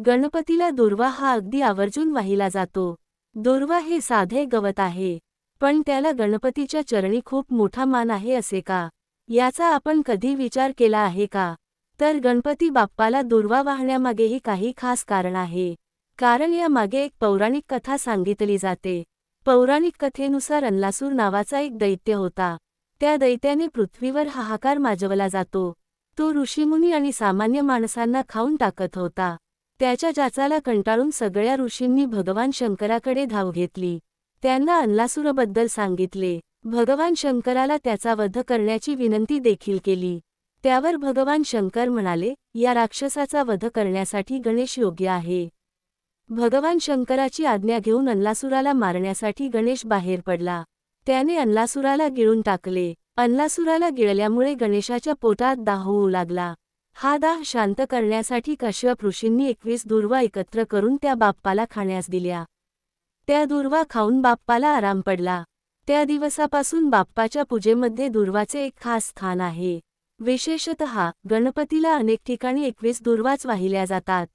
गणपतीला दुर्वा हा अगदी आवर्जून वाहिला जातो। दुर्वा हे साधे गवत आहे, पण त्याला गणपतीच्या चरणी खूप मोठा मान आहे असे का? याचा आपण कधी विचार केला आहे का? तर गणपती बाप्पाला दुर्वा वाहण्यामागेही काही खास कारण आहे। कारण यामागे एक पौराणिक कथा सांगितली जाते। पौराणिक कथेनुसार अन्लासूर नावाचा एक दैत्य होता। त्या दैत्याने पृथ्वीवर हाहाकार माजवला जातो। तो ऋषीमुनी आणि सामान्य माणसांना खाऊन टाकत होता। त्याच्या जाचाला कंटाळून सगळ्या ऋषींनी भगवान शंकराकडे धाव घेतली। त्यांना अन्लासूरबद्दल सांगितले। भगवान शंकराला त्याचा वध करण्याची विनंती देखील केली। त्यावर भगवान शंकर म्हणाले, या राक्षसाचा वध करण्यासाठी गणेश योग्य आहे। भगवान शंकराची आज्ञा घेऊन अन्लासूराला मारण्यासाठी गणेश बाहेर पडला। त्याने अन्लासूराला गिळून टाकले। अन्लासूराला गिळल्यामुळे गणेशाच्या पोटात दाह होऊ लागला। हा दाह शांत करण्यासाठी काश्यप ऋषींनी 21 दुर्वा एकत्र करून त्या बाप्पाला खाण्यास दिल्या। त्या दुर्वा खाऊन बाप्पाला आराम पडला। त्या दिवसापासून बाप्पाच्या पूजेमध्ये दुर्वाचे एक खास स्थान आहे। विशेषतः गणपतीला अनेक ठिकाणी 21 दुर्वाच वाहिल्या जातात।